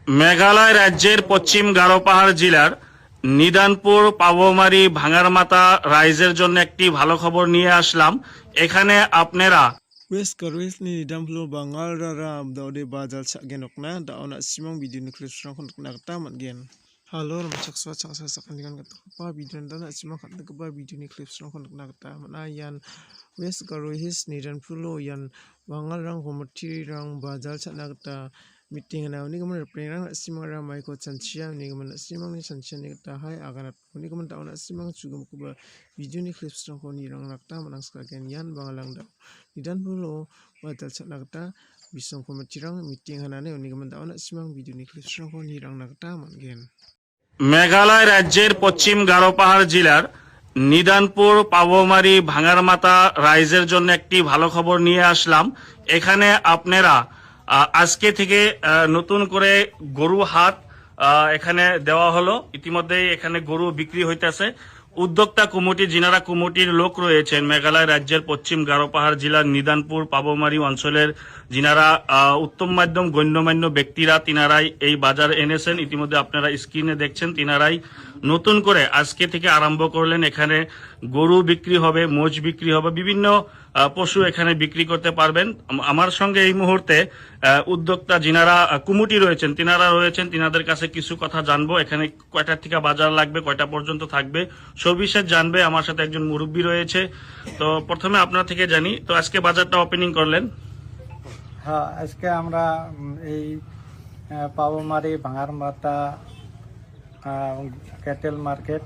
মেঘালয় রাজ্যের পশ্চিম গারো পাহাড় জেলার নিদানপুর পাবমারি ভাঙারমাতা রাইজের জন্য একটি ভালো খবর নিয়ে আসলাম। এখানে আপনারা West Karwis ni damplo bangal rara daude bajal sak genokna da ona simong video nuklir surang kon nakta matgen. Halo ramchak swa changsa sakan digan kata pa video da na simong kata ba video ni clip surang kon nakta mana yan West Karwis ni damplo yan bangal rang homoti rang bajal sak nakta meeting na uni gaman prerang simong ra mai ko chanchia ni gaman simong ni chanchia ni kata hai aganat uni gaman da ona simong chugum kuba video ni clip surang kon ni rang nakta manang skagen yan bangalang da Nidan pulo badal sak nakta bisong kometirang meeting hanane uni gaman da ona simang video ni clip surang kon ni rang nakta matgen. Meghalaya রাজ্যের পশ্চিম গারো পাহাড় জেলার নিদানপুর পাবমারি ভাঙারমাতা রাইজের জন্য একটি ভালো খবর নিয়ে আসলাম। এখানে আপনারা আজকে থেকে নতুন করে গরু হাট এখানে দেওয়া হলো। ইতিমধ্যেই এখানে গরু বিক্রি হইতেছে। উদ্যোক্তা কমিটি যিনারা কমিটির লোক রয়েছেন মেঘালয় রাজ্যের পশ্চিম গারো পাহাড় জেলার নিদানপুর পাবমারি অঞ্চলের যিনারা উত্তম মাধ্যম গণ্যমান্য ব্যক্তিরা তিনারাই এই বাজার এনেছেন। ইতিমধ্যে আপনারা স্ক্রিনে দেখছেন তিনারাই নতুন করে আজকে থেকে আরম্ভ করলেন। এখানে গরু বিক্রি হবে, মোষ বিক্রি হবে, বিভিন্ন পশু এখানে বিক্রি করতে পারবেন। আমার সঙ্গে এই মুহূর্তে উদ্যোক্তা যিনারা কমিটি রয়েছেন তিনারা রয়েছেন, তিনাদের কাছে কিছু কথা জানবো। এখানে কয়টার থেকে বাজার লাগবে, কয়টা পর্যন্ত থাকবে, সবিশেষ জানবে। আমার সাথে একজন মুরব্বী রয়েছে। তো প্রথমে আপনার থেকে জানি, তো আজকে বাজারটা ওপেনিং করলেন। হ্যাঁ, আজকে আমরা এই পাবমারি ভাঙারমাতা ক্যাটেল মার্কেট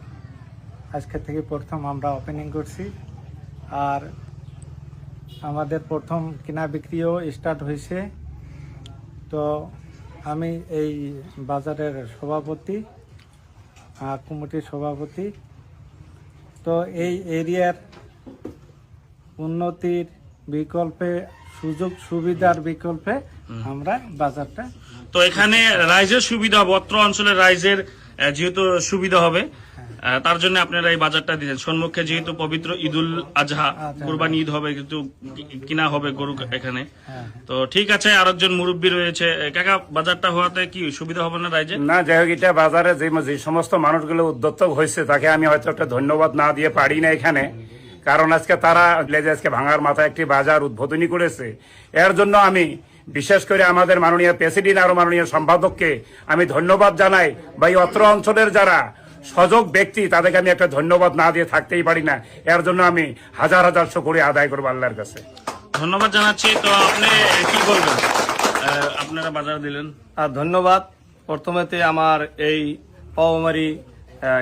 আজকে থেকে প্রথম আমরা ওপেনিং করছি। আর আমাদের প্রথম কেনা বিক্রিও স্টার্ট হয়েছে। তো আমি এই বাজারের সভাপতি, কমিটির সভাপতি। তো এই এরিয়ার উন্নতির বিকল্পে, সুযোগ সুবিধার বিকল্পে আমরা বাজারটা, তো এখানে রাইজের সুবিধা হবে, অত্র অঞ্চলের রাইজের যেহেতু সুবিধা হবে তার জন্য আপনারা এই বাজারটা দিচ্ছেন। সম্মুখে যেহেতু পবিত্র ঈদুল আজহা, কুরবানি ঈদ হবে, কিন্তু কিনা হবে গরু এখানে। তো ঠিক আছে, আরেকজন মুরব্বী রয়েছে। কাকা, বাজারটা হওয়াতে কি সুবিধা হবে না রাইজে? না, যাই হোক, এটা বাজারে যে সমস্ত মানুষগুলো উদ্যোক্তা হয়েছে তাকে আমি হয়তো একটা ধন্যবাদ না দিয়ে পারি না এখানে, কারণ আজকে তারা আজকে ভাঙার মাথায় একটি বাজার উদ্বোধনী করেছে। এর জন্য আমি বিশেষ করে আমাদের মাননীয় প্রেসিডেন্ট আর মাননীয় সম্পাদককে আমি ধন্যবাদ জানাই। বা এই অত্র অঞ্চলের যারা সযোগ ব্যক্তি তাদেরকে আমি একটা ধন্যবাদ না দিয়ে থাকতেই পারি না। এর জন্য আমি হাজার হাজার শুকরিয়া আদায় করবো আল্লাহর কাছে। ধন্যবাদ জানাচ্ছি। তো আপনি কি বলবেন, আপনারা বাজার দিলেন? আর ধন্যবাদ প্রথমেতে আমার এই পাবমারি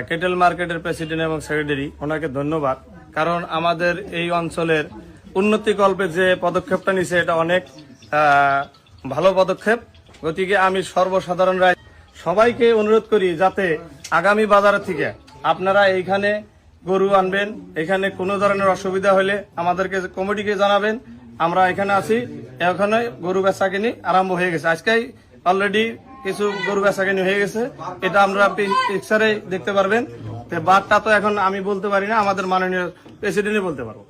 কেটেল মার্কেটের প্রেসিডেন্ট এবং সেক্রেটারি, ওনাকে ধন্যবাদ। কারণ আমাদের এই অঞ্চলের উন্নতিকল্পে যে পদক্ষেপটা নিছে এটা অনেক ভালো পদক্ষেপ। গতিকে আমি সর্বসাধারণ সবাইকে অনুরোধ করি যাতে আগামী বাজার থেকে আপনারা এইখানে গরু আনবেন। এখানে কোনো ধরনের অসুবিধা হলে আমাদেরকে কমিটিকে জানাবেন। আমরা এখানে আছি, এখানে গরু বেচা কিনি আরম্ভ হয়ে গেছে। আজকেই অলরেডি কিছু গরু বেচা কিনি হয়ে গেছে, এটা আমরা পিকচারে দেখতে পারবেন। বারটা তো এখন আমি বলতে পারি না, আমাদের মাননীয় প্রেসিডেন্টই বলতে পারবো।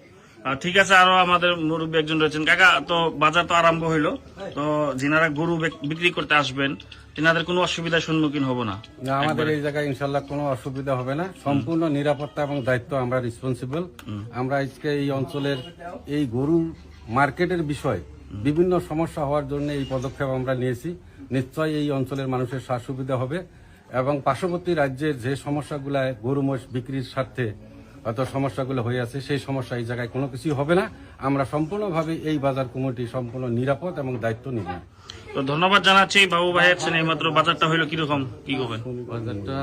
ঠিক আছে, আরো আমাদের মুরব্বী একজন রয়েছেন। কাকা, তো বাজার তো আরম্ভ হইলো, তো যিনারা গরু বিক্রি করতে আসবেন তিনাদের কোনো অসুবিধার সম্মুখীন হবো না? আমাদের এই জায়গায় ইনশাল্লাহ কোনো অসুবিধা হবে না। সম্পূর্ণ নিরাপত্তা এবং দায়িত্ব আমরা রেসপন্সিবল। আমরা আজকে এই অঞ্চলের এই গরু মার্কেটের বিষয় বিভিন্ন সমস্যা হওয়ার জন্য এই পদক্ষেপ আমরা নিয়েছি। নিশ্চয়ই এই অঞ্চলের মানুষের সুবিধা হবে এবং পার্শ্ববর্তী রাজ্যের যে সমস্যাগুলো গরু মোষ বিক্রির স্বার্থে হয়তো সমস্যাগুলো হয়ে আছে, সেই সমস্যা এই জায়গায় কোনো কিছুই হবে না। আমরা সম্পূর্ণভাবে এই বাজার কমিটি সম্পূর্ণ নিরাপদ এবং দায়িত্ব নিব। তো ধন্যবাদ জানাচ্ছি বাবু ভাই। এইমাত্র বাজারটা হইলো, কিরকম কি করবেন? বাজারটা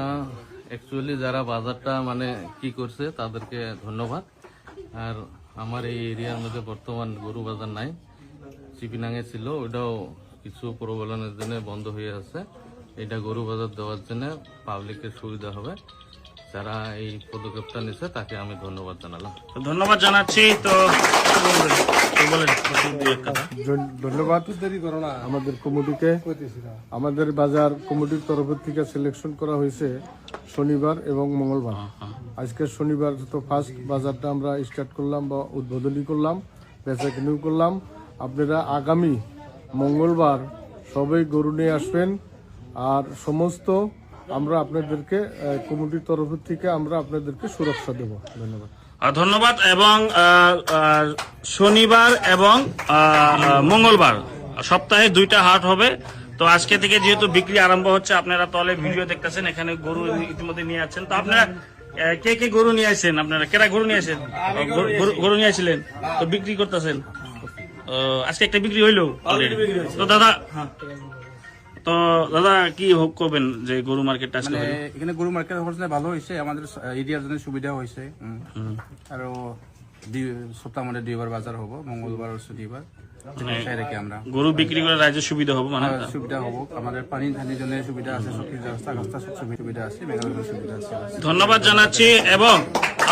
অ্যাকচুয়ালি যারা বাজারটা মানে কি করছে তাদেরকে ধন্যবাদ। আর আমার এই এরিয়ার মধ্যে বর্তমান গরু বাজার নাই, চিপিনাঙে ছিল, ওটাও কিছু প্রবলেমের জন্য বন্ধ হয়ে আছে। এটা গরু বাজার দেওয়ার জন্য পাবলিকের সুবিধা হবে। যারা এই পদক্ষেপটা নিচ্ছে তাকে আমি ধন্যবাদ জানালাম। ধন্যবাদ জানাচ্ছি। তো ধন্যবাদ আমাদের কমিটিকে। আমাদের বাজার কমিটির তরফ থেকে সিলেকশন করা হয়েছে শনিবার এবং মঙ্গলবার। আজকে শনিবার তো ফার্স্ট বাজারটা আমরা স্টার্ট করলাম বা উদ্বোধনী করলাম, বেচা কিনিও করলাম। আপনারা আগামী মঙ্গলবার সবাই গরু নিয়ে আসবেন। আর সমস্ত আমরা আপনাদেরকে কমিটির তরফ থেকে আমরা আপনাদেরকে সুরক্ষা দেব। ধন্যবাদ। ধন্যবাদ। এবং শনিবার এবং মঙ্গলবার সপ্তাহে 2টা হাট হবে। তো আজকে থেকে যেহেতু বিক্রি আরম্ভ হচ্ছে, আপনারা তলে ভিডিও দেখতেছেন, এখানে গরু ইতিমধ্যে নিয়ে আসছেন। তো আপনারা কে কে গরু নিয়ে আসছেন? আপনারা কেরা গরু নিয়ে আসেন? গরু নিয়ে আসছিলেন, তো বিক্রি করতেছেন। আজকে একটা বিক্রি হইলো অলরেডি। তো দাদা কি হোক করবেন যে গরু মার্কেটটা আজকে হলো? এখানে গরু মার্কেট হচ্ছে ভালো হয়েছে, আমাদের এরিয়ার জন্য সুবিধা হয়েছে। আরো সপ্তাহ মধ্যে 2বার বাজার হবো, মঙ্গলবার ও শনিবার। আমরা গরু বিক্রি করে রাজ্যের সুবিধা হবে, মানে সুবিধা হবো, আমাদের পানি ধানির জন্য সুবিধা আছে, সবকিছু ব্যবস্থা সুবিধা আছে, মেঘালয়ের সুবিধা আছে। ধন্যবাদ জানাচ্ছি। এবং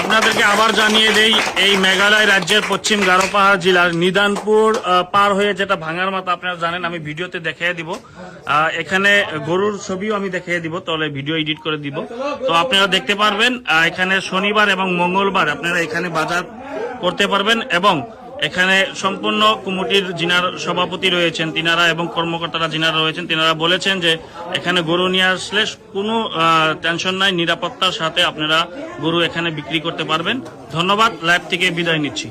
আপনাদেরকে আবার জানিয়ে দেই, এই মেঘালয় রাজ্যের পশ্চিম গারো পাহাড় জেলার নিদানপুর পার হয়ে যেটা ভাঙার মাথা, আপনারা জানেন, আমি ভিডিওতে দেখিয়ে দিব। এখানে গরুর ছবিও আমি দেখিয়ে দিব, তাহলে ভিডিও এডিট করে দিব, তো আপনারা দেখতে পারবেন। এখানে শনিবার এবং মঙ্গলবার আপনারা এখানে বাজার করতে পারবেন। এবং এখানে সম্পূর্ণ কমিটির যিনার সভাপতি রয়েছেন তিনারা এবং কর্মকর্তারা যিনারা রয়েছেন তিনারা বলেছেন যে এখানে গরু নিয়ে আসলে কোনো টেনশন নাই, নিরাপত্তার সাথে আপনারা গরু এখানে বিক্রি করতে পারবেন। ধন্যবাদ। লাইভ থেকে বিদায় নিচ্ছি।